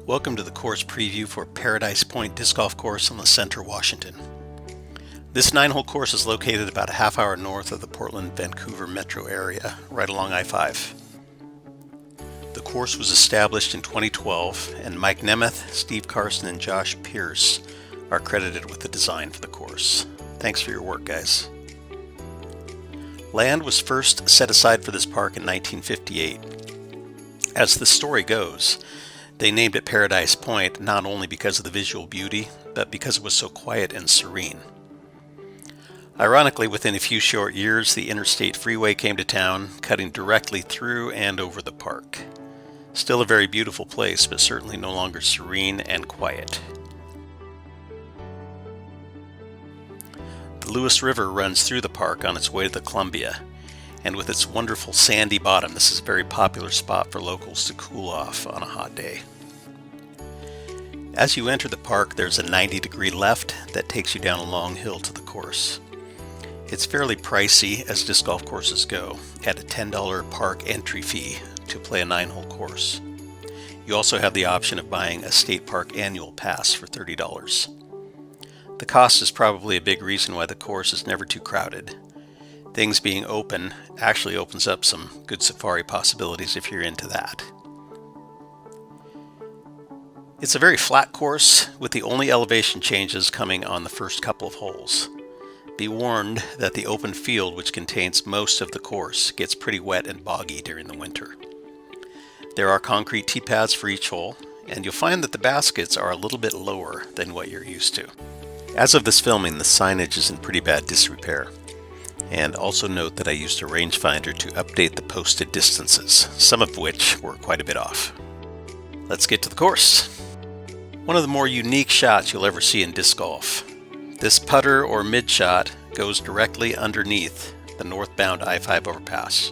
Welcome to the course preview for Paradise Point Disc Golf Course in the Center, Washington. This 9-hole course is located about a half hour north of the Portland-Vancouver metro area, right along I-5. The course was established in 2012, and Mike Nemeth, Steve Carson, and Josh Pierce are credited with the design for the course. Thanks for your work, guys. Land was first set aside for this park in 1958. As the story goes, they named it Paradise Point not only because of the visual beauty, but because it was so quiet and serene. Ironically, within a few short years, the interstate freeway came to town, cutting directly through and over the park. Still a very beautiful place, but certainly no longer serene and quiet. The Lewis River runs through the park on its way to the Columbia, and with its wonderful sandy bottom, this is a very popular spot for locals to cool off on a hot day. As you enter the park, there's a 90-degree left that takes you down a long hill to the course. It's fairly pricey as disc golf courses go, at a $10 park entry fee to play a 9-hole course. You also have the option of buying a state park annual pass for $30. The cost is probably a big reason why the course is never too crowded. Things being open actually opens up some good safari possibilities if you're into that. It's a very flat course, with the only elevation changes coming on the first couple of holes. Be warned that the open field, which contains most of the course, gets pretty wet and boggy during the winter. There are concrete tee pads for each hole, and you'll find that the baskets are a little bit lower than what you're used to. As of this filming, the signage is in pretty bad disrepair. And also note that I used a rangefinder to update the posted distances, some of which were quite a bit off. Let's get to the course. One of the more unique shots you'll ever see in disc golf. This putter or mid shot goes directly underneath the northbound I-5 overpass.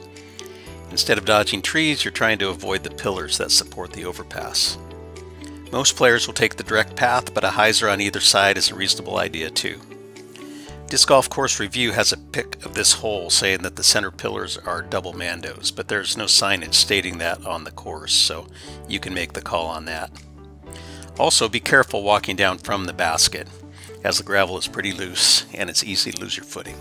Instead of dodging trees, you're trying to avoid the pillars that support the overpass. Most players will take the direct path, but a hyzer on either side is a reasonable idea too. Disc Golf Course Review has a pic of this hole saying that the center pillars are double mandos, but there's no signage stating that on the course, so you can make the call on that. Also, be careful walking down from the basket, as the gravel is pretty loose and it's easy to lose your footing.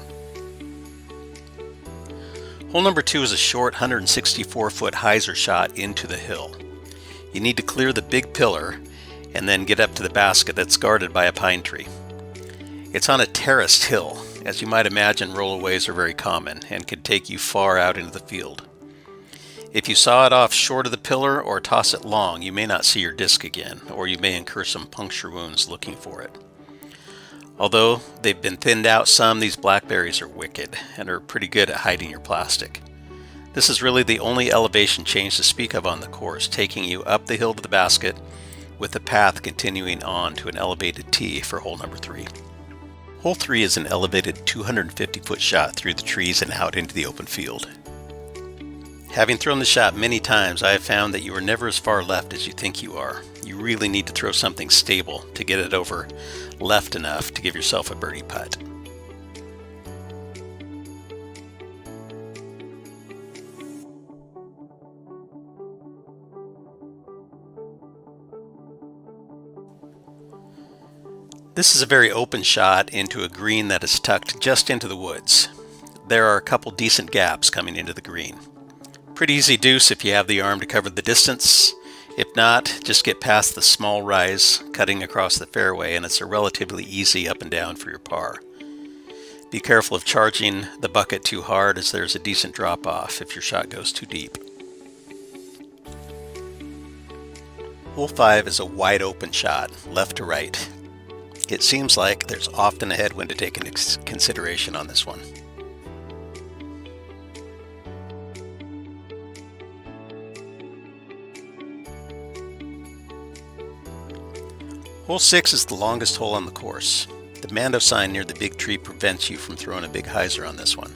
Hole number 2 is a short 164-foot hyzer shot into the hill. You need to clear the big pillar and then get up to the basket that's guarded by a pine tree. It's on a terraced hill. As you might imagine, rollaways are very common and can take you far out into the field. If you saw it off short of the pillar or toss it long, you may not see your disc again, or you may incur some puncture wounds looking for it. Although they've been thinned out some, these blackberries are wicked and are pretty good at hiding your plastic. This is really the only elevation change to speak of on the course, taking you up the hill to the basket, with the path continuing on to an elevated tee for hole number 3. Hole 3 is an elevated 250-foot shot through the trees and out into the open field. Having thrown the shot many times, I have found that you are never as far left as you think you are. You really need to throw something stable to get it over left enough to give yourself a birdie putt. This is a very open shot into a green that is tucked just into the woods. There are a couple decent gaps coming into the green. Pretty easy deuce if you have the arm to cover the distance. If not, just get past the small rise cutting across the fairway, and it's a relatively easy up and down for your par. Be careful of charging the bucket too hard, as there's a decent drop off if your shot goes too deep. Hole 5 is a wide open shot, left to right. It seems like there's often a headwind to take into consideration on this one. Hole 6 is the longest hole on the course. The Mando sign near the big tree prevents you from throwing a big hyzer on this one.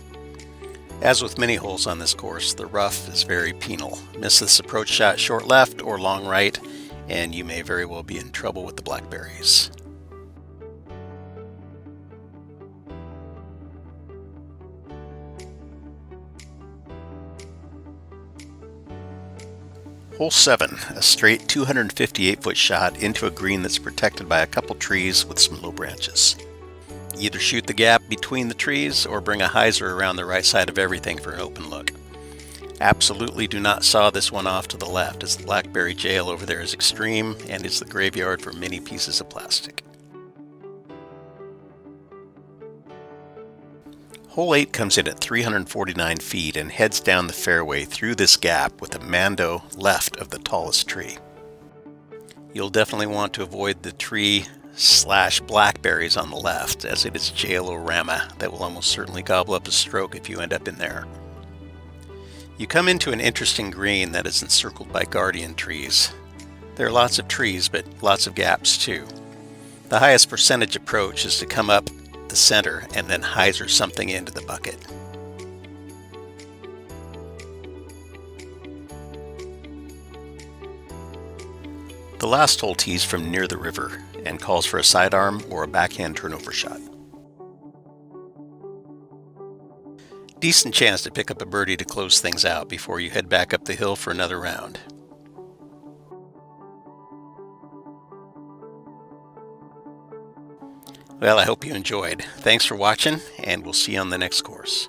As with many holes on this course, the rough is very penal. Miss this approach shot short left or long right, and you may very well be in trouble with the blackberries. Hole 7, a straight 258-foot shot into a green that's protected by a couple trees with some low branches. Either shoot the gap between the trees or bring a hyzer around the right side of everything for an open look. Absolutely do not saw this one off to the left, as the blackberry jail over there is extreme and is the graveyard for many pieces of plastic. Hole 8 comes in at 349 feet and heads down the fairway through this gap with a mando left of the tallest tree. You'll definitely want to avoid the tree/blackberries on the left, as it is jailorama that will almost certainly gobble up a stroke if you end up in there. You come into an interesting green that is encircled by guardian trees. There are lots of trees, but lots of gaps too. The highest percentage approach is to come up the center and then hyzer something into the bucket. The last hole tees from near the river and calls for a sidearm or a backhand turnover shot. Decent chance to pick up a birdie to close things out before you head back up the hill for another round. Well, I hope you enjoyed. Thanks for watching, and we'll see you on the next course.